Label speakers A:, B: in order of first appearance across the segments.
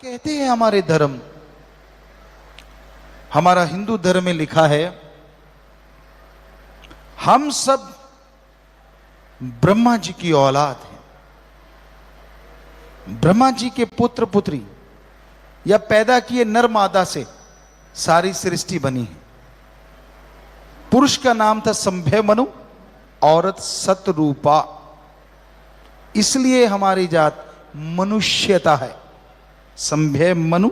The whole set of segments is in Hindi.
A: कहते हैं हमारे धर्म? हमारा हिंदू धर्म में लिखा है, हम सब ब्रह्मा जी की औलाद हैं। ब्रह्मा जी के पुत्र पुत्री या पैदा किए नर मादा से सारी सृष्टि बनी है। पुरुष का नाम था संभय मनु, औरत सतरूपा। इसलिए हमारी जात मनुष्यता है। संभय मनु,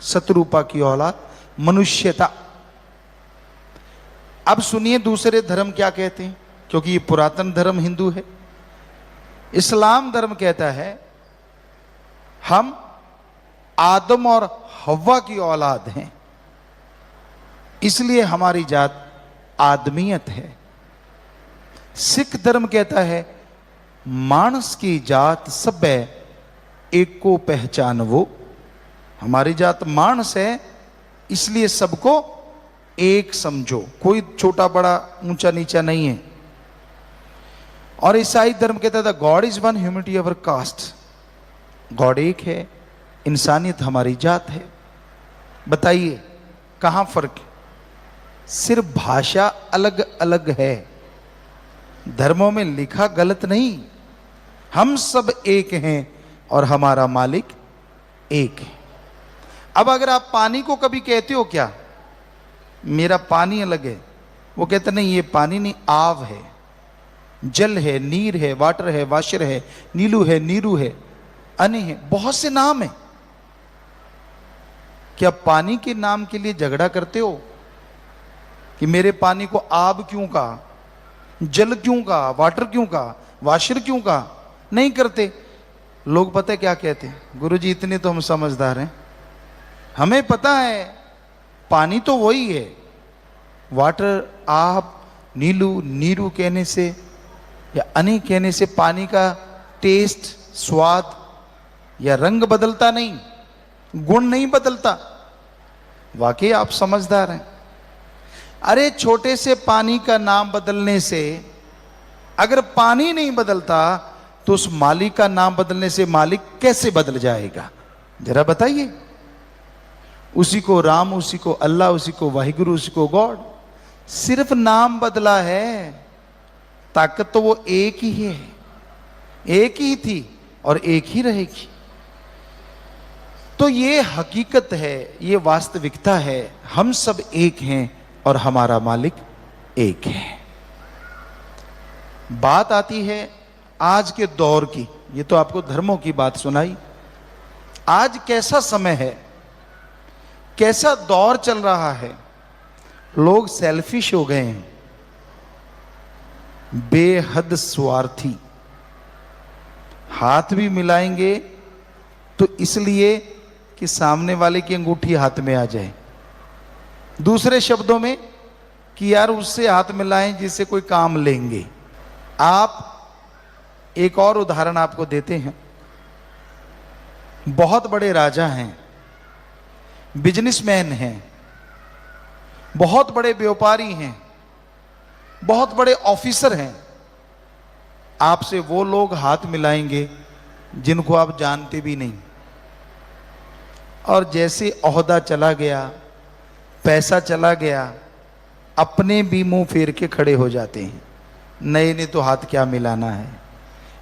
A: सतरूपा की औलाद, मनुष्यता। अब सुनिए दूसरे धर्म क्या कहते हैं, क्योंकि ये पुरातन धर्म हिंदू है। इस्लाम धर्म कहता है हम आदम और हव्वा की औलाद हैं, इसलिए हमारी जात आदमियत है। सिख धर्म कहता है मानस की जात सब एक को पहचान वो। हमारी जात मानस है, इसलिए सबको एक समझो, कोई छोटा बड़ा ऊंचा नीचा नहीं है। और ईसाई धर्म कहता था God is one, humanity our caste. God एक है, इंसानियत हमारी जात है। बताइए कहां फर्क है? सिर्फ भाषा अलग अलग है, धर्मों में लिखा गलत नहीं। हम सब एक हैं और हमारा मालिक एक है। अब अगर आप पानी को कभी कहते हो क्या मेरा पानी अलग है, वो कहते नहीं ये पानी नहीं, आव है, जल है, नीर है, वाटर है, वाशर है, नीलू है, नीरू है, अनि है, बहुत से नाम है। क्या पानी के नाम के लिए झगड़ा करते हो कि मेरे पानी को आब क्यों कहा, जल क्यों कहा, वाटर क्यों कहा, वाशर क्यों कहा? नहीं करते। लोग पता है क्या कहते हैं, गुरुजी इतने तो हम समझदार हैं, हमें पता है पानी तो वही है। वाटर, आब, नीलू, नीरू कहने से या अनि कहने से पानी का टेस्ट, स्वाद या रंग बदलता नहीं, गुण नहीं बदलता। वाकई आप समझदार हैं। अरे छोटे से पानी का नाम बदलने से अगर पानी नहीं बदलता तो उस मालिक का नाम बदलने से मालिक कैसे बदल जाएगा? जरा बताइए। उसी को राम, उसी को अल्लाह, उसी को वाहिगुरु, उसी को गॉड। सिर्फ नाम बदला है, ताकत तो वो एक ही है, एक ही थी और एक ही रहेगी। तो ये हकीकत है, ये वास्तविकता है। हम सब एक हैं और हमारा मालिक एक है। बात आती है आज के दौर की। ये तो आपको धर्मों की बात सुनाई। आज कैसा समय है, कैसा दौर चल रहा है। लोग सेल्फिश हो गए हैं, बेहद स्वार्थी। हाथ भी मिलाएंगे तो इसलिए कि सामने वाले की अंगूठी हाथ में आ जाए। दूसरे शब्दों में कि यार उससे हाथ मिलाएं जिससे कोई काम लेंगे। आप एक और उदाहरण आपको देते हैं। बहुत बड़े राजा हैं, बिजनेसमैन हैं, बहुत बड़े व्यापारी हैं, बहुत बड़े ऑफिसर हैं। आपसे वो लोग हाथ मिलाएंगे जिनको आप जानते भी नहीं, और जैसे ओहदा चला गया, पैसा चला गया, अपने भी मुंह फेर के खड़े हो जाते हैं। नए ने तो हाथ क्या मिलाना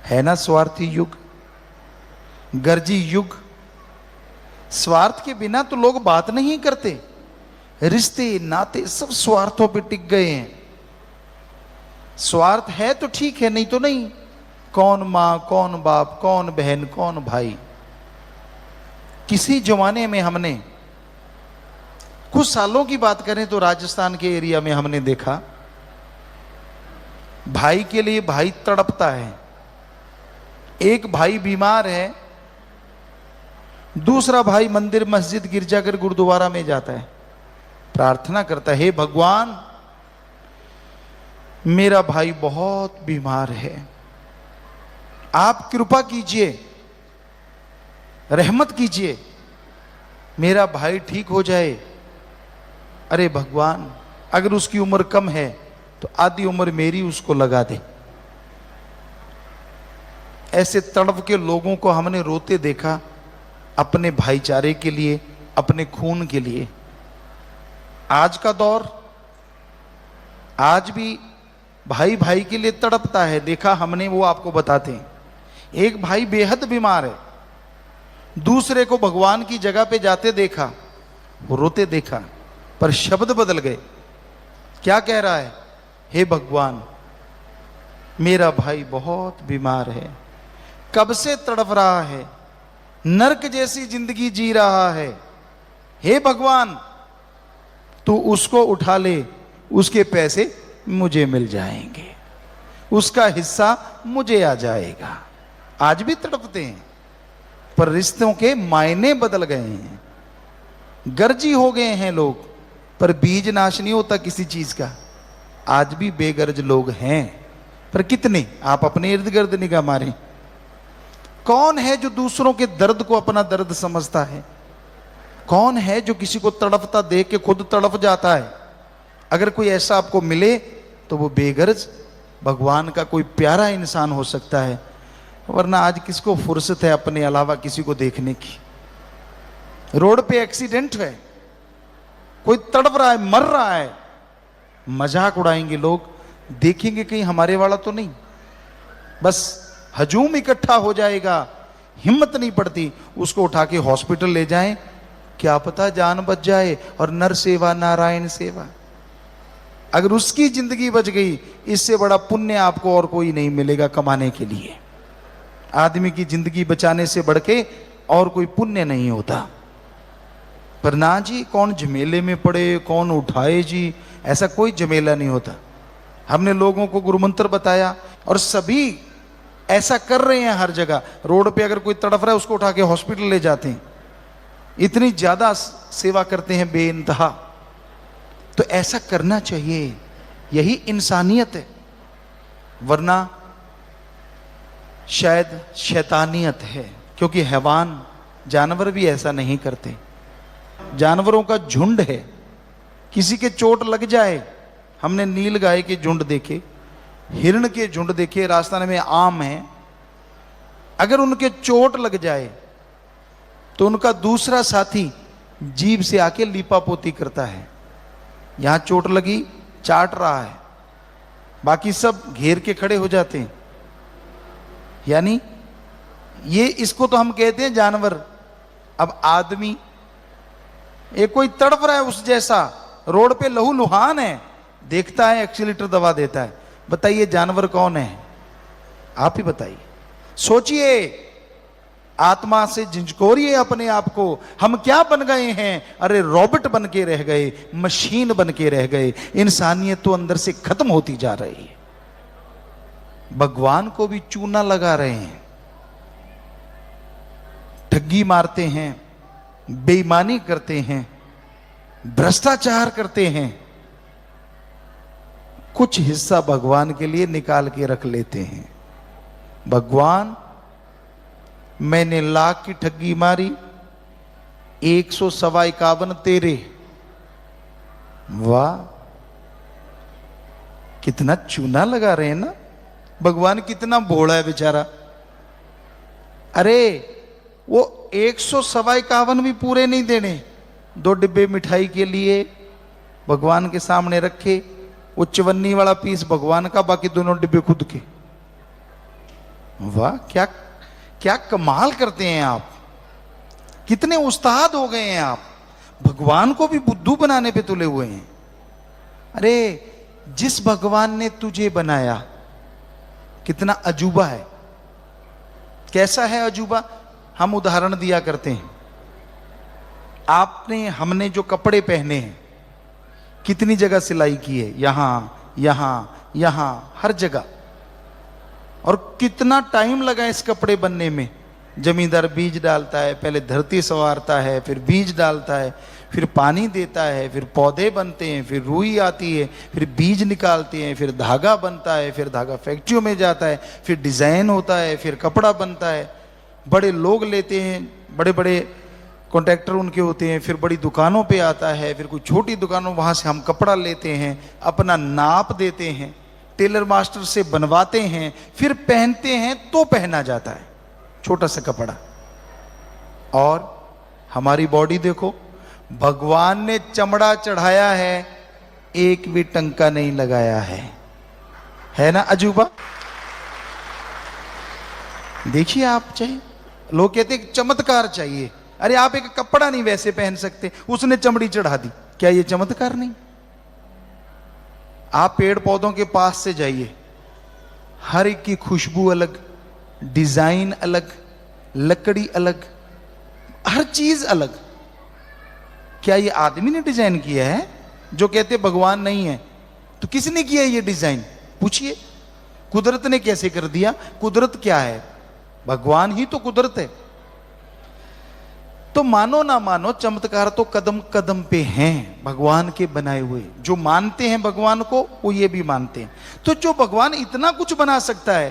A: है ना? स्वार्थी युग, गर्जी युग। स्वार्थ के बिना तो लोग बात नहीं करते। रिश्ते नाते सब स्वार्थों पे टिक गए हैं। स्वार्थ है तो ठीक है, नहीं तो नहीं। कौन मां, कौन बाप, कौन बहन, कौन भाई। किसी जमाने में हमने, कुछ सालों की बात करें तो राजस्थान के एरिया में हमने देखा, भाई के लिए भाई तड़पता है। एक भाई बीमार है, दूसरा भाई मंदिर, मस्जिद, गिरजाघर, गुरुद्वारा में जाता है, प्रार्थना करता है, हे भगवान मेरा भाई बहुत बीमार है, आप कृपा कीजिए, रहमत कीजिए, मेरा भाई ठीक हो जाए। अरे भगवान अगर उसकी उम्र कम है तो आधी उम्र मेरी उसको लगा दे। ऐसे तड़प के लोगों को हमने रोते देखा अपने भाईचारे के लिए, अपने खून के लिए। आज का दौर, आज भी भाई भाई के लिए तड़पता है। देखा हमने, वो आपको बताते हैं। एक भाई बेहद बीमार है, दूसरे को भगवान की जगह पे जाते देखा, रोते देखा, पर शब्द बदल गए। क्या कह रहा है? हे भगवान, मेरा भाई बहुत बीमार है, कब से तड़प रहा है, नरक जैसी जिंदगी जी रहा है। हे भगवान, तू उसको उठा ले, उसके पैसे मुझे मिल जाएंगे, उसका हिस्सा मुझे आ जाएगा। आज भी तड़पते हैं, पर रिश्तों के मायने बदल गए हैं। गर्जी हो गए हैं लोग, पर बीज नाश नहीं होता किसी चीज का। आज भी बेगर्ज लोग हैं, पर कितने? आप अपने इर्द गिर्द निगाह मारें। कौन है जो दूसरों के दर्द को अपना दर्द समझता है? कौन है जो किसी को तड़पता देख के खुद तड़प जाता है? अगर कोई ऐसा आपको मिले तो वो बेगर्ज भगवान का कोई प्यारा इंसान हो सकता है, वरना आज किसको फुर्सत है अपने अलावा किसी को देखने की? रोड पे एक्सीडेंट है, कोई तड़प रहा है, मर रहा है, मजाक उड़ाएंगे लोग, देखेंगे कहीं हमारे वाला तो नहीं। बस हजूम इकट्ठा हो जाएगा, हिम्मत नहीं पड़ती उसको उठा के हॉस्पिटल ले जाएं, क्या पता जान बच जाए। और नर सेवा नारायण सेवा, अगर उसकी जिंदगी बच गई, इससे बड़ा पुण्य आपको और कोई नहीं मिलेगा कमाने के लिए। आदमी की जिंदगी बचाने से बढ़ के और कोई पुण्य नहीं होता। पर ना जी, कौन झमेले में पड़े, कौन उठाए जी, ऐसा कोई झमेला नहीं होता। हमने लोगों को गुरुमंत्र बताया और सभी ऐसा कर रहे हैं हर जगह। रोड पे अगर कोई तड़फ रहा है उसको उठा के हॉस्पिटल ले जाते हैं, इतनी ज्यादा सेवा करते हैं बेइंतहा। तो ऐसा करना चाहिए, यही इंसानियत है, वरना शायद शैतानियत है। क्योंकि हैवान, जानवर भी ऐसा नहीं करते। जानवरों का झुंड है, किसी के चोट लग जाए, हमने नील गाय के झुंड देखे, हिरण के झुंड देखे, राजस्थान में आम है। अगर उनके चोट लग जाए तो उनका दूसरा साथी जीभ से आके लीपापोती करता है। यहां चोट लगी, चाट रहा है, बाकी सब घेर के खड़े हो जाते हैं। यानी ये, इसको तो हम कहते हैं जानवर। अब आदमी, एक कोई तड़प रहा है उस जैसा, रोड पे लहू लुहान है, देखता है एक्सीलेटर दबा देता है। बताइए जानवर कौन है? आप ही बताइए। सोचिए, आत्मा से झिझकोरिए अपने आप को। हम क्या बन गए हैं? अरे रोबोट बन के रह गए, मशीन बन के रह गए। इंसानियत तो अंदर से खत्म होती जा रही है। भगवान को भी चूना लगा रहे हैं, ठगी मारते हैं, बेईमानी करते हैं, भ्रष्टाचार करते हैं। कुछ हिस्सा भगवान के लिए निकाल के रख लेते हैं। भगवान, मैंने लाख की ठगी मारी, 151 तेरे। वाह, कितना चूना लगा रहे हैं ना। भगवान कितना भोला है बेचारा। अरे वो 151 भी पूरे नहीं देने, 2 डिब्बे मिठाई के लिए भगवान के सामने रखे, वो 54 वाला पीस भगवान का, बाकी दोनों डिब्बे खुद के। वाह, क्या क्या कमाल करते हैं आप, कितने उस्ताद हो गए हैं आप। भगवान को भी बुद्धू बनाने पे तुले हुए हैं। अरे जिस भगवान ने तुझे बनाया, कितना अजूबा है। कैसा है अजूबा? हम उदाहरण दिया करते हैं। आपने, हमने जो कपड़े पहने हैं, कितनी जगह सिलाई की है, यहां यहां यहां, हर जगह। और कितना टाइम लगा इस कपड़े बनने में। जमींदार बीज डालता है, पहले धरती संवारता है, फिर बीज डालता है, फिर पानी देता है, फिर पौधे बनते हैं, फिर रुई आती है, फिर बीज निकालते हैं, फिर धागा बनता है, फिर धागा फैक्ट्रियों में जाता है, फिर डिजाइन होता है, फिर कपड़ा बनता है। बड़े लोग लेते हैं, बड़े बड़े कॉन्ट्रैक्टर उनके होते हैं, फिर बड़ी दुकानों पे आता है, फिर कोई छोटी दुकानों, वहाँ से हम कपड़ा लेते हैं, अपना नाप देते हैं, टेलर मास्टर से बनवाते हैं, फिर पहनते हैं तो पहना जाता है छोटा सा कपड़ा। और हमारी बॉडी देखो, भगवान ने चमड़ा चढ़ाया है, एक भी टंका नहीं लगाया है ना अजूबा? देखिए आप, चाहे लोग कहते हैं चमत्कार चाहिए, अरे आप एक कपड़ा नहीं वैसे पहन सकते, उसने चमड़ी चढ़ा दी, क्या ये चमत्कार नहीं? आप पेड़ पौधों के पास से जाइए, हर एक की खुशबू अलग, डिजाइन अलग, लकड़ी अलग, हर चीज अलग। क्या ये आदमी ने डिजाइन किया है? जो कहते भगवान नहीं है, तो किसने किया ये डिजाइन? पूछिए, कुदरत ने कैसे कर दिया? कुदरत क्या है? भगवान ही तो कुदरत है। तो मानो ना मानो, चमत्कार तो कदम कदम पे हैं भगवान के बनाए हुए। जो मानते हैं भगवान को, वो ये भी मानते हैं। तो जो भगवान इतना कुछ बना सकता है,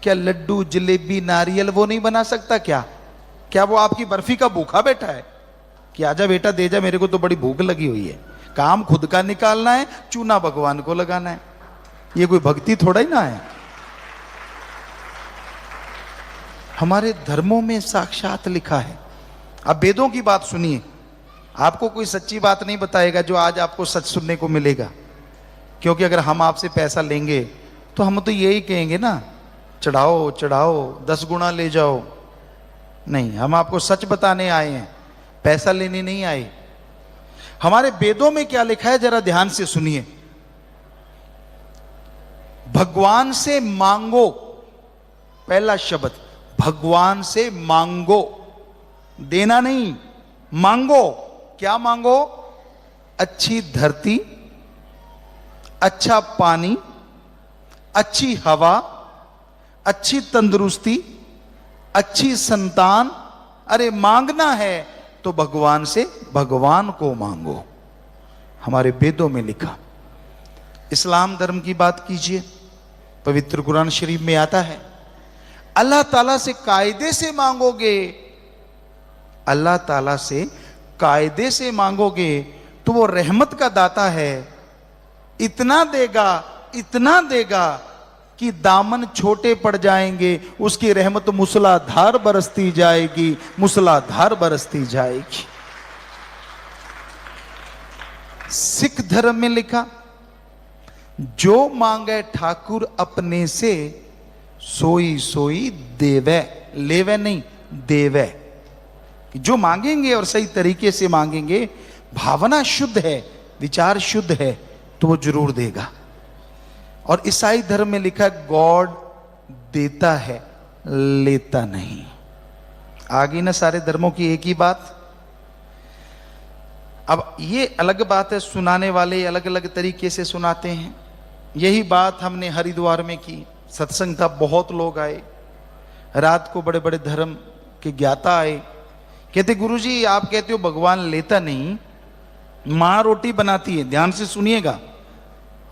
A: क्या लड्डू जलेबी नारियल वो नहीं बना सकता? क्या वो आपकी बर्फी का भूखा बैठा है कि आजा बेटा दे जा, मेरे को तो बड़ी भूख लगी हुई है? काम खुद का निकालना है, चूना भगवान को लगाना है। ये कोई भक्ति थोड़ा ही ना है। हमारे धर्मों में साक्षात लिखा है। अब वेदों की बात सुनिए, आपको कोई सच्ची बात नहीं बताएगा जो आज आपको सच सुनने को मिलेगा, क्योंकि अगर हम आपसे पैसा लेंगे तो हम तो यही कहेंगे ना, चढ़ाओ चढ़ाओ 10 गुना ले जाओ। नहीं, हम आपको सच बताने आए हैं, पैसा लेने नहीं आए। हमारे वेदों में क्या लिखा है जरा ध्यान से सुनिए। भगवान से मांगो, पहला शब्द, भगवान से मांगो, देना नहीं, मांगो। क्या मांगो? अच्छी धरती, अच्छा पानी, अच्छी हवा, अच्छी तंदुरुस्ती, अच्छी संतान। अरे मांगना है तो भगवान से, भगवान को मांगो। हमारे वेदों में लिखा। इस्लाम धर्म की बात कीजिए, पवित्र कुरान शरीफ में आता है, अल्लाह ताला से कायदे से मांगोगे, अल्लाह ताला से कायदे से मांगोगे तो वो रहमत का दाता है, इतना देगा, इतना देगा कि दामन छोटे पड़ जाएंगे, उसकी रहमत मूसलाधार बरसती जाएगी, मूसलाधार बरसती जाएगी। सिख धर्म में लिखा, जो मांगे ठाकुर अपने से, सोई सोई देवे, लेवे नहीं देवे। जो मांगेंगे और सही तरीके से मांगेंगे, भावना शुद्ध है, विचार शुद्ध है, तो वो जरूर देगा। और ईसाई धर्म में लिखा है, गॉड देता है लेता नहीं। आगे ना सारे धर्मों की एक ही बात। अब ये अलग बात है, सुनाने वाले अलग अलग तरीके से सुनाते हैं। यही बात हमने हरिद्वार में की, सत्संग था, बहुत लोग आए, रात को बड़े बड़े धर्म के ज्ञाता आए। कहते गुरुजी आप कहते हो भगवान लेता नहीं, मां रोटी बनाती है। ध्यान से सुनिएगा,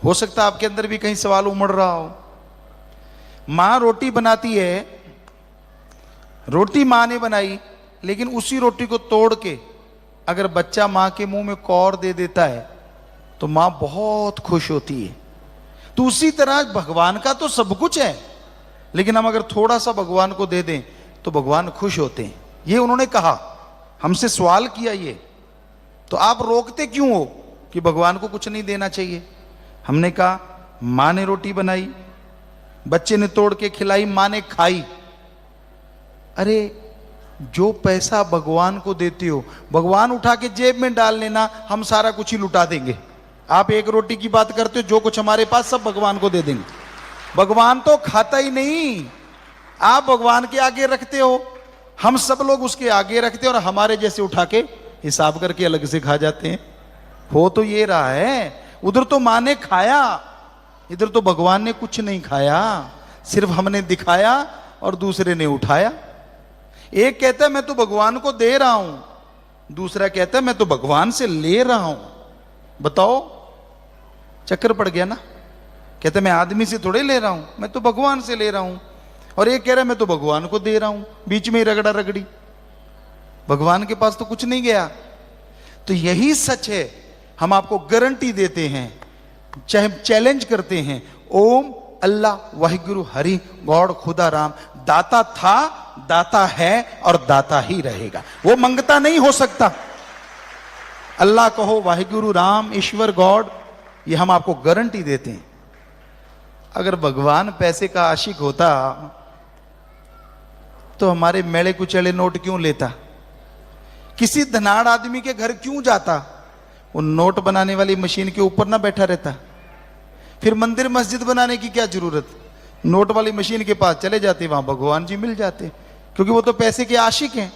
A: हो सकता है आपके अंदर भी कहीं सवाल उमड़ रहा हो। मां रोटी बनाती है, रोटी मां ने बनाई, लेकिन उसी रोटी को तोड़ के अगर बच्चा मां के मुंह में कौर दे देता है तो मां बहुत खुश होती है। तो उसी तरह भगवान का तो सब कुछ है, लेकिन हम अगर थोड़ा सा भगवान को दे दें तो भगवान खुश होते हैं। ये उन्होंने कहा, हमसे सवाल किया ये, तो आप रोकते क्यों हो कि भगवान को कुछ नहीं देना चाहिए? हमने कहा मां ने रोटी बनाई, बच्चे ने तोड़ के खिलाई, मां ने खाई। अरे जो पैसा भगवान को देते हो, भगवान उठा के जेब में डाल लेना, हम सारा कुछ ही लुटा देंगे। आप एक रोटी की बात करते हो, जो कुछ हमारे पास सब भगवान को दे देंगे। भगवान तो खाता ही नहीं, आप भगवान के आगे रखते हो, हम सब लोग उसके आगे रखते हैं और हमारे जैसे उठा के हिसाब करके अलग से खा जाते हैं। हो तो ये रहा है, उधर तो मां ने खाया, इधर तो भगवान ने कुछ नहीं खाया, सिर्फ हमने दिखाया और दूसरे ने उठाया। एक कहता है मैं तो भगवान को दे रहा हूं, दूसरा कहता है मैं तो भगवान से ले रहा हूं। बताओ, चक्कर पड़ गया ना। कहते मैं आदमी से थोड़े ले रहा हूं, मैं तो भगवान से ले रहा हूं। और एक कह रहा है मैं तो भगवान को दे रहा हूं, बीच में ही रगड़ा रगड़ी, भगवान के पास तो कुछ नहीं गया। तो यही सच है, हम आपको गारंटी देते हैं, चाहे चैलेंज करते हैं, ओम अल्लाह वाहिगुरु हरि गॉड खुदा राम दाता था, दाता है और दाता ही रहेगा, वो मंगता नहीं हो सकता। अल्लाह कहो, वाहिगुरु, राम, ईश्वर, गॉड, ये हम आपको गारंटी देते हैं। अगर भगवान पैसे का आशिक होता तो हमारे मेले कुचले नोट क्यों लेता, किसी धनाढ़ आदमी के घर क्यों जाता, वो नोट बनाने वाली मशीन के ऊपर ना बैठा रहता। फिर मंदिर मस्जिद बनाने की क्या जरूरत, नोट वाली मशीन के पास चले जाते, वहां भगवान जी मिल जाते, क्योंकि वो तो पैसे के आशिक हैं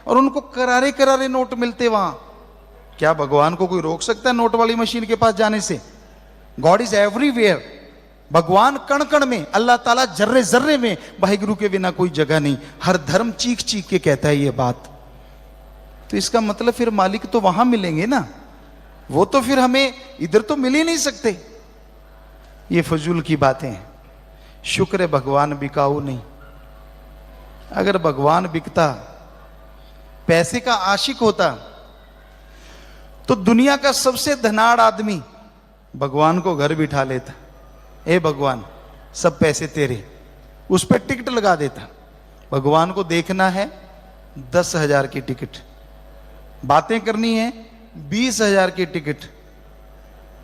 A: और उनको करारे करारे नोट मिलते वहां। क्या भगवान को कोई रोक सकता है नोट वाली मशीन के पास जाने से? गॉड इज एवरीवेयर, भगवान कण कण में, अल्लाह ताला जर्रे जर्रे में, वाहिगुरु के बिना कोई जगह नहीं। हर धर्म चीख चीख के कहता है ये बात। तो इसका मतलब फिर मालिक तो वहां मिलेंगे ना, वो तो फिर हमें इधर तो मिल ही नहीं सकते। ये फजूल की बातें हैं। शुक्र है भगवान बिकाऊ नहीं। अगर भगवान बिकता, पैसे का आशिक होता, तो दुनिया का सबसे धनाढ़ आदमी भगवान को घर बिठा लेता। ए भगवान, सब पैसे तेरे, उस पर टिकट लगा देता। भगवान को देखना है 10,000 की टिकट, बातें करनी है 20,000 की टिकट,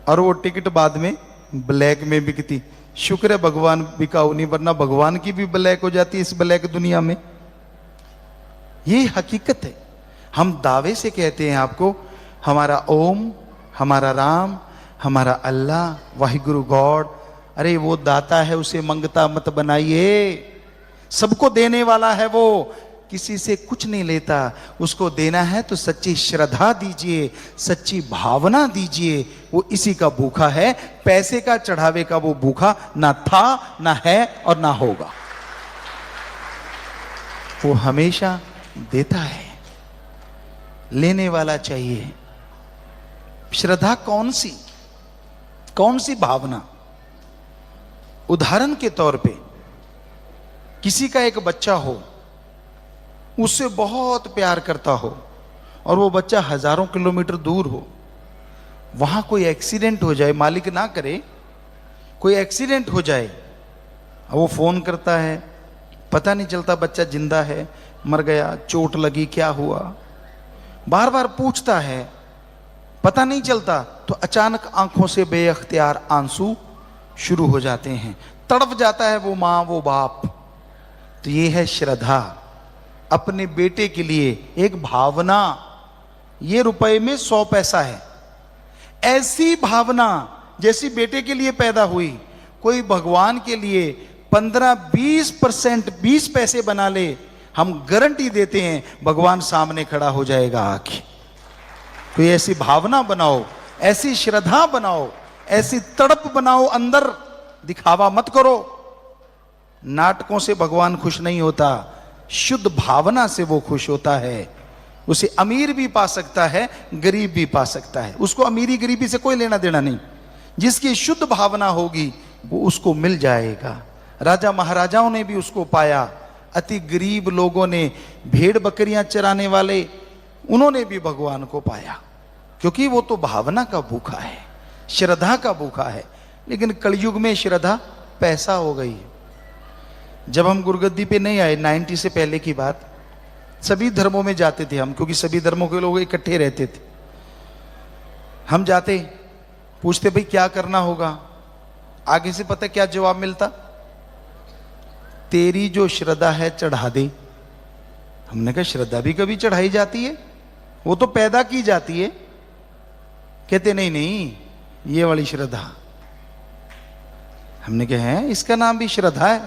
A: और वो टिकट बाद में ब्लैक में बिकती। शुक्र है भगवान बिकाऊ नहीं, वरना भगवान की भी ब्लैक हो जाती इस ब्लैक दुनिया में। ये हकीकत है। हम दावे से कहते हैं आपको, हमारा ओम, हमारा राम, हमारा अल्लाह, वाहिगुरु गॉड। अरे वो दाता है, उसे मंगता मत बनाइए। सबको देने वाला है वो, किसी से कुछ नहीं लेता। उसको देना है तो सच्ची श्रद्धा दीजिए, सच्ची भावना दीजिए। वो इसी का भूखा है, पैसे का चढ़ावे का वो भूखा ना था, ना है और ना होगा। वो हमेशा देता है, लेने वाला चाहिए। श्रद्धा कौन सी, कौन सी भावना? उदाहरण के तौर पे, किसी का एक बच्चा हो, उससे बहुत प्यार करता हो, और वो बच्चा हजारों किलोमीटर दूर हो, वहां कोई एक्सीडेंट हो जाए, मालिक ना करे, कोई एक्सीडेंट हो जाए, वो फोन करता है, पता नहीं चलता बच्चा जिंदा है, मर गया, चोट लगी, क्या हुआ, बार बार पूछता है, पता नहीं चलता, तो अचानक आंखों से बेअख्तियार आंसू शुरू हो जाते हैं, तड़प जाता है वो मां, वो बाप। तो ये है श्रद्धा, अपने बेटे के लिए एक भावना। ये रुपए में 100 पैसा है। ऐसी भावना जैसी बेटे के लिए पैदा हुई, कोई भगवान के लिए 15-20% 20 पैसे बना ले, हम गारंटी देते हैं भगवान सामने खड़ा हो जाएगा आके। कोई ऐसी भावना बनाओ, ऐसी श्रद्धा बनाओ, ऐसी तड़प बनाओ अंदर, दिखावा मत करो। नाटकों से भगवान खुश नहीं होता, शुद्ध भावना से वो खुश होता है। उसे अमीर भी पा सकता है, गरीब भी पा सकता है, उसको अमीरी गरीबी से कोई लेना देना नहीं। जिसकी शुद्ध भावना होगी वो उसको मिल जाएगा। राजा महाराजाओं ने भी उसको पाया, अति गरीब लोगों ने, भेड़ बकरियां चराने वाले, उन्होंने भी भगवान को पाया, क्योंकि वो तो भावना का भूखा है, श्रद्धा का भूखा है। लेकिन कलयुग में श्रद्धा पैसा हो गई। जब हम गुरुगद्दी पे नहीं आए, 90 से पहले की बात, सभी धर्मों में जाते थे हम, क्योंकि सभी धर्मों के लोग इकट्ठे रहते थे। हम जाते, पूछते भाई क्या करना होगा, आगे से पता क्या जवाब मिलता, तेरी जो श्रद्धा है चढ़ा दे। हमने कहा श्रद्धा भी कभी चढ़ाई जाती है, वो तो पैदा की जाती है। कहते नहीं नहीं, ये वाली श्रद्धा। हमने कहा है, इसका नाम भी श्रद्धा है?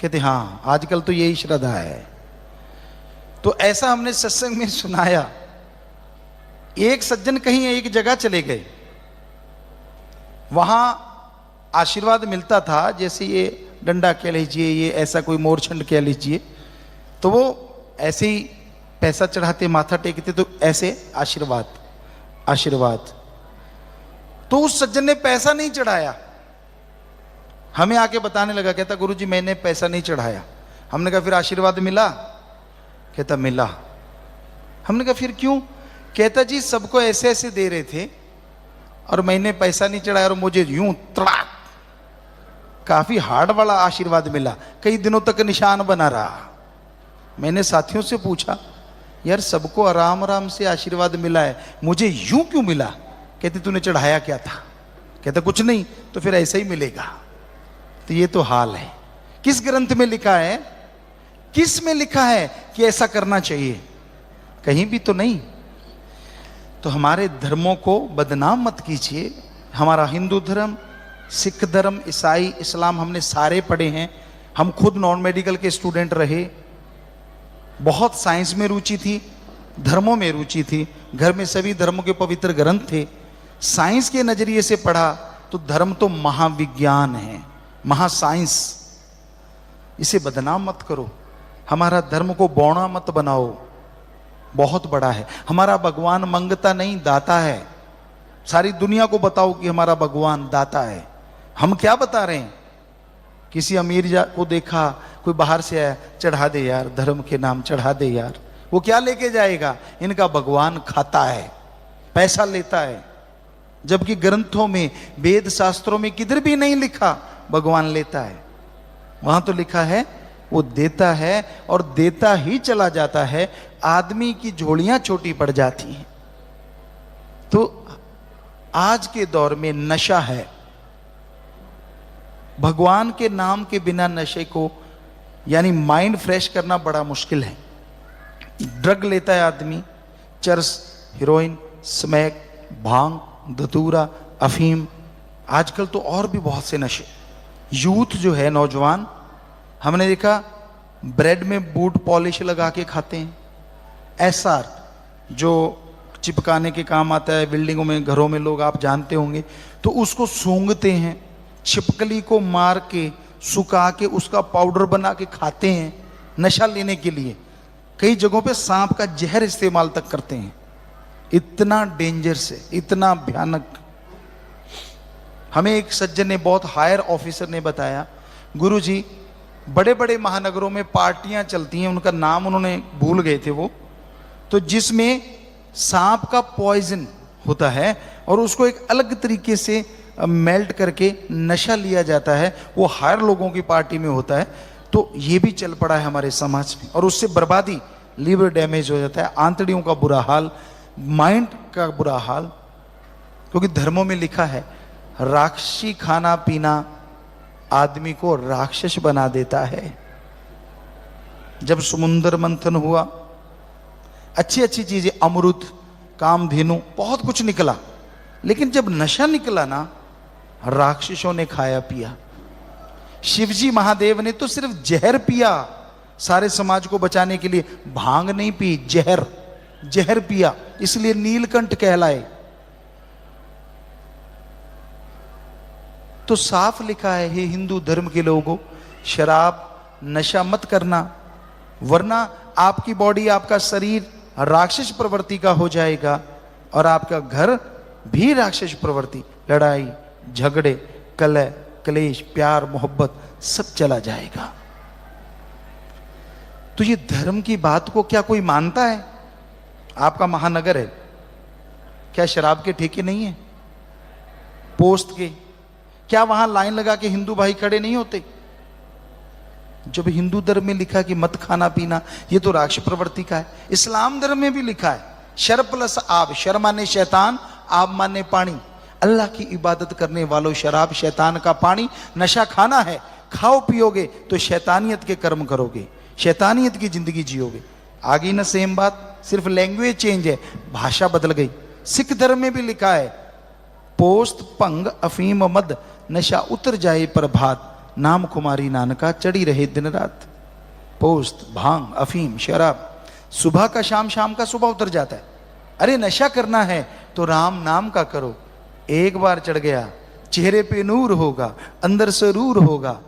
A: कहते हाँ, आजकल तो यही श्रद्धा है। तो ऐसा हमने सत्संग में सुनाया। एक सज्जन कहीं एक जगह चले गए, वहां आशीर्वाद मिलता था, जैसे ये डंडा कह लीजिए, ये ऐसा कोई मोरछंड कह लीजिए, तो वो ऐसे ही पैसा चढ़ाते, माथा टेकते, तो ऐसे आशीर्वाद आशीर्वाद। तो उस सज्जन ने पैसा नहीं चढ़ाया, हमें आके बताने लगा, कहता गुरुजी मैंने पैसा नहीं चढ़ाया। हमने कहा फिर आशीर्वाद मिला? कहता मिला। हमने कहा फिर क्यों? कहता जी सबको ऐसे ऐसे दे रहे थे और मैंने पैसा नहीं चढ़ाया, और मुझे यूं तड़ाक काफी हार्ड वाला आशीर्वाद मिला, कई दिनों तक निशान बना रहा। मैंने साथियों से पूछा, यार सबको आराम आराम से आशीर्वाद मिला है, मुझे यूं क्यों मिला? कहते तूने चढ़ाया क्या था? कहता कुछ नहीं, तो फिर ऐसा ही मिलेगा। तो ये तो हाल है। किस ग्रंथ में लिखा है, किस में लिखा है कि ऐसा करना चाहिए? कहीं भी तो नहीं। तो हमारे धर्मों को बदनाम मत कीजिए। हमारा हिंदू धर्म, सिख धर्म, ईसाई, इस्लाम हमने सारे पढ़े हैं। हम खुद नॉन मेडिकल के स्टूडेंट रहे, बहुत साइंस में रुचि थी, धर्मों में रुचि थी, घर में सभी धर्मों के पवित्र ग्रंथ थे। साइंस के नजरिए से पढ़ा तो धर्म तो महाविज्ञान है, महासाइंस। इसे बदनाम मत करो, हमारा धर्म को बौना मत बनाओ, बहुत बड़ा है। हमारा भगवान मंगता नहीं, दाता है। सारी दुनिया को बताओ कि हमारा भगवान दाता है। हम क्या बता रहे हैं? किसी अमीर को देखा, कोई बाहर से आया, चढ़ा दे यार, धर्म के नाम चढ़ा दे यार। वो क्या लेके जाएगा? इनका भगवान खाता है, पैसा लेता है। जबकि ग्रंथों में, वेद शास्त्रों में किधर भी नहीं लिखा भगवान लेता है। वहां तो लिखा है वो देता है और देता ही चला जाता है। आदमी की झोलियां छोटी पड़ जाती हैं। तो आज के दौर में नशा है। भगवान के नाम के बिना नशे को, यानी माइंड फ्रेश करना बड़ा मुश्किल है। ड्रग लेता है आदमी, चरस, हीरोइन, स्मैक, भांग, धतूरा, अफीम, आजकल तो और भी बहुत से नशे। यूथ जो है, नौजवान, हमने देखा ब्रेड में बूट पॉलिश लगा के खाते हैं। एसआर जो चिपकाने के काम आता है बिल्डिंगों में, घरों में, लोग आप जानते होंगे, तो उसको सूंघते हैं, छिपकली को मार के सुखा के उसका पाउडर बना के खाते हैं नशा लेने के लिए। कई जगहों पे सांप का जहर इस्तेमाल तक करते हैं। इतना डेंजर से, इतना भयानक। हमें एक सज्जन ने, बहुत हायर ऑफिसर ने बताया, गुरुजी बड़े बड़े महानगरों में पार्टियां चलती हैं, उनका नाम उन्होंने भूल गए थे वो, तो जिसमें सांप का पॉइजन होता है और उसको एक अलग तरीके से मेल्ट करके नशा लिया जाता है। वो हायर लोगों की पार्टी में होता है। तो ये भी चल पड़ा है हमारे समाज में, और उससे बर्बादी, लीवर डैमेज हो जाता है, आंतड़ियों का बुरा हाल, माइंड का बुरा हाल। क्योंकि धर्मों में लिखा है राक्षसी खाना पीना आदमी को राक्षस बना देता है। जब समुद्र मंथन हुआ, अच्छी अच्छी चीजें, अमृत, कामधेनु, बहुत कुछ निकला, लेकिन जब नशा निकला ना, राक्षसों ने खाया पिया। शिवजी महादेव ने तो सिर्फ जहर पिया सारे समाज को बचाने के लिए, भांग नहीं पी, जहर, जहर पिया, इसलिए नीलकंठ कहलाए। तो साफ लिखा है, हे हिंदू धर्म के लोगों, शराब, नशा मत करना, वरना आपकी बॉडी, आपका शरीर राक्षस प्रवृत्ति का हो जाएगा और आपका घर भी राक्षस प्रवृत्ति, लड़ाई झगड़े, कलह, क्लेश, प्यार, मोहब्बत सब चला जाएगा। तो ये धर्म की बात को क्या कोई मानता है? आपका महानगर है, क्या शराब के ठेके नहीं है? पोस्ट के, क्या वहां लाइन लगा के हिंदू भाई खड़े नहीं होते? जब हिंदू धर्म में लिखा कि मत खाना पीना, ये तो राक्षस प्रवृत्ति का है। इस्लाम धर्म में भी लिखा है शर प्लस आब, शर माने शैतान, आब माने पानी। अल्लाह की इबादत करने वालों, शराब शैतान का पानी, नशा खाना है, खाओ पियोगे तो शैतानियत के कर्म करोगे, शैतानियत की जिंदगी जियोगे। आगे ना सेम बात, सिर्फ लैंग्वेज चेंज है, भाषा बदल गई। सिख धर्म में भी लिखा है पोस्त भंग अफीम मद, नशा उतर जाए प्रभात, नाम कुमारी नानका चढ़ी रहे दिन रात। पोस्त, भांग, अफीम, शराब, सुबह का शाम, शाम का सुबह उतर जाता है। अरे नशा करना है तो राम नाम का करो, एक बार चढ़ गया चेहरे पे नूर होगा, अंदर सरूर होगा,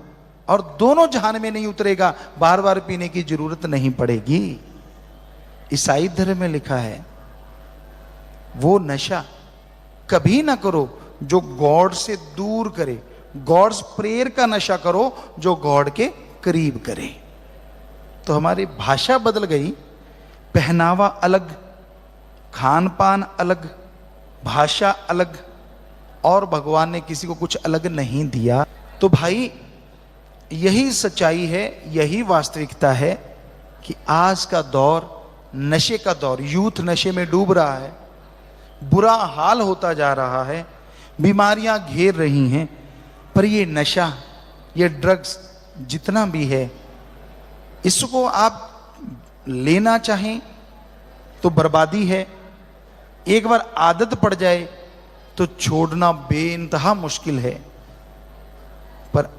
A: और दोनों जहान में नहीं उतरेगा, बार बार पीने की जरूरत नहीं पड़ेगी। ईसाई धर्म में लिखा है वो नशा कभी ना करो जो गॉड से दूर करे, गॉड्स प्रेयर का नशा करो जो गॉड के करीब करे। तो हमारी भाषा बदल गई, पहनावा अलग, खान पान अलग, भाषा अलग, और भगवान ने किसी को कुछ अलग नहीं दिया। तो भाई यही सच्चाई है, यही वास्तविकता है कि आज का दौर नशे का दौर, यूथ नशे में डूब रहा है, बुरा हाल होता जा रहा है, बीमारियां घेर रही हैं। पर ये नशा, ये ड्रग्स जितना भी है, इसको आप लेना चाहें तो बर्बादी है। एक बार आदत पड़ जाए तो छोड़ना बेइंतहा मुश्किल है। पर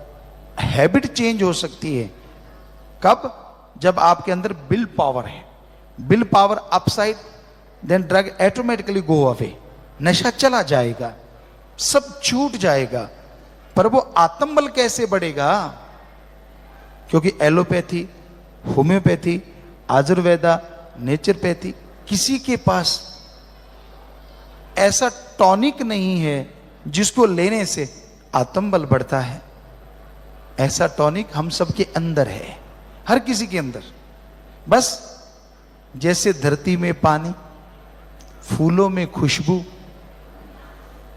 A: हैबिट चेंज हो सकती है कब? जब आपके अंदर विल पावर है। Will power upside, then drug automatically go away. नशा चला जाएगा, सब छूट जाएगा। पर वो आत्मबल कैसे बढ़ेगा? क्योंकि एलोपैथी, होम्योपैथी, आयुर्वेदा, नेचुरोपैथी, किसी के पास ऐसा टॉनिक नहीं है जिसको लेने से आत्मबल बढ़ता है। ऐसा टॉनिक हम सबके अंदर है, हर किसी के अंदर। बस जैसे धरती में पानी, फूलों में खुशबू,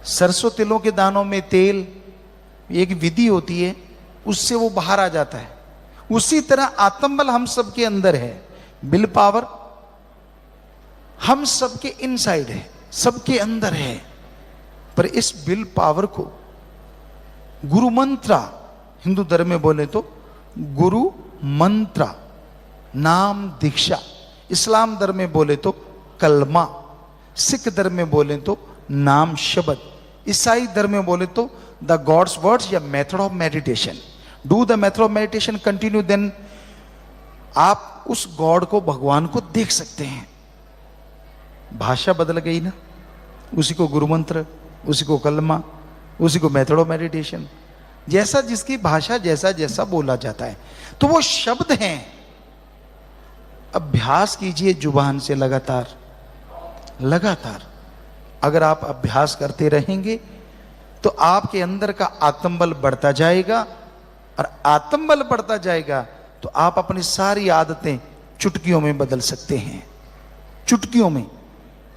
A: सरसों तिलों के दानों में तेल, एक विधि होती है, उससे वो बाहर आ जाता है। उसी तरह आत्मबल हम सबके अंदर है। विल पावर हम सबके इनसाइड है, सबके अंदर है। पर इस विल पावर को गुरु मंत्रा, हिंदू धर्म में बोले तो गुरु मंत्रा, नाम दीक्षा, इस्लाम धर्म में बोले तो कलमा, सिख धर्म में बोले तो नाम शब्द, ईसाई धर्म में बोले तो द गॉड्स वर्ड्स या method of meditation. Do the method of meditation continue, then आप उस गॉड को, भगवान को देख सकते हैं। भाषा बदल गई ना, उसी को गुरु मंत्र, उसी को कलमा, उसी को मेथड ऑफ मेडिटेशन। जैसा जिसकी भाषा, जैसा जैसा बोला जाता है, तो वो शब्द हैं। अभ्यास कीजिए जुबान से लगातार लगातार। अगर आप अभ्यास करते रहेंगे तो आपके अंदर का आत्मबल बढ़ता जाएगा, और आत्मबल बढ़ता जाएगा तो आप अपनी सारी आदतें चुटकियों में बदल सकते हैं। चुटकियों में।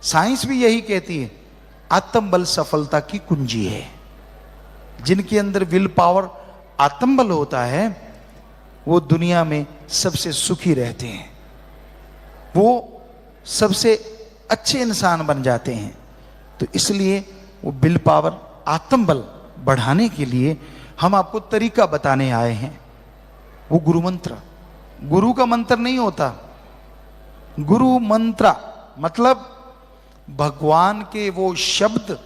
A: साइंस भी यही कहती है, आत्मबल सफलता की कुंजी है। जिनके अंदर विल पावर, आत्मबल होता है, वो दुनिया में सबसे सुखी रहते हैं, वो सबसे अच्छे इंसान बन जाते हैं। तो इसलिए वो विल पावर, आत्मबल बढ़ाने के लिए हम आपको तरीका बताने आए हैं। वो गुरु मंत्र। गुरु का मंत्र नहीं होता, गुरु मंत्र मतलब भगवान के वो शब्द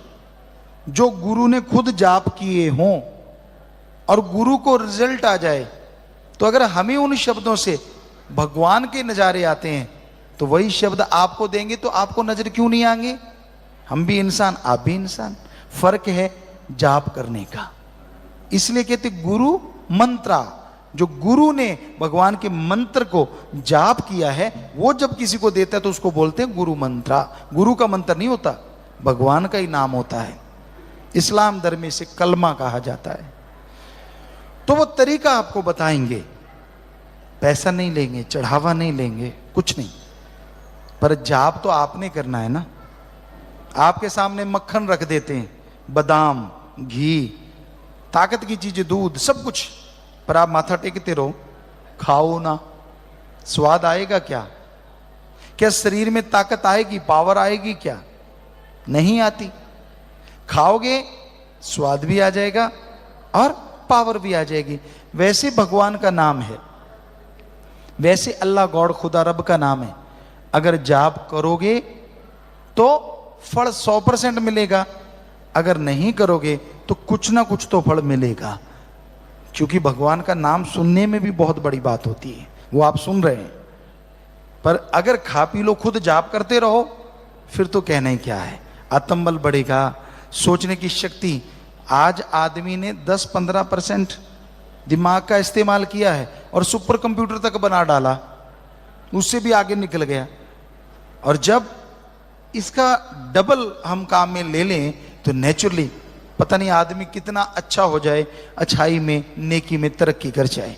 A: जो गुरु ने खुद जाप किए हों और गुरु को रिजल्ट आ जाए। तो अगर हमें उन शब्दों से भगवान के नजारे आते हैं तो वही शब्द आपको देंगे, तो आपको नजर क्यों नहीं आएंगे? हम भी इंसान, आप भी इंसान। फर्क है जाप करने का। इसलिए कहते गुरु मंत्रा, जो गुरु ने भगवान के मंत्र को जाप किया है, वो जब किसी को देता है तो उसको बोलते हैं गुरु मंत्रा। गुरु का मंत्र नहीं होता, भगवान का ही नाम होता है। इस्लाम धर्म में इसे कलमा कहा जाता है। तो वो तरीका आपको बताएंगे। पैसा नहीं लेंगे, चढ़ावा नहीं लेंगे, कुछ नहीं। पर जाप तो आपने करना है ना। आपके सामने मक्खन रख देते हैं, बादाम, घी, ताकत की चीजें, दूध, सब कुछ, पर आप माथा टेकते रहो, खाओ ना। स्वाद आएगा क्या? क्या शरीर में ताकत आएगी, पावर आएगी क्या? नहीं आती। खाओगे, स्वाद भी आ जाएगा और पावर भी आ जाएगी। वैसे भगवान का नाम है, वैसे अल्लाह, गॉड, खुदा, रब का नाम है। अगर जाप करोगे तो फल 100% मिलेगा, अगर नहीं करोगे तो कुछ ना कुछ तो फल मिलेगा। क्योंकि भगवान का नाम सुनने में भी बहुत बड़ी बात होती है, वो आप सुन रहे हैं। पर अगर खा पी लो, खुद जाप करते रहो, फिर तो कहना ही क्या है। आत्मबल बढ़ेगा, सोचने की शक्ति। आज आदमी ने 10-15% दिमाग का इस्तेमाल किया है और सुपर कंप्यूटर तक बना डाला, उससे भी आगे निकल गया। और जब इसका डबल हम काम में ले लें तो नेचुरली पता नहीं आदमी कितना अच्छा हो जाए, अच्छाई में, नेकी में तरक्की कर जाए।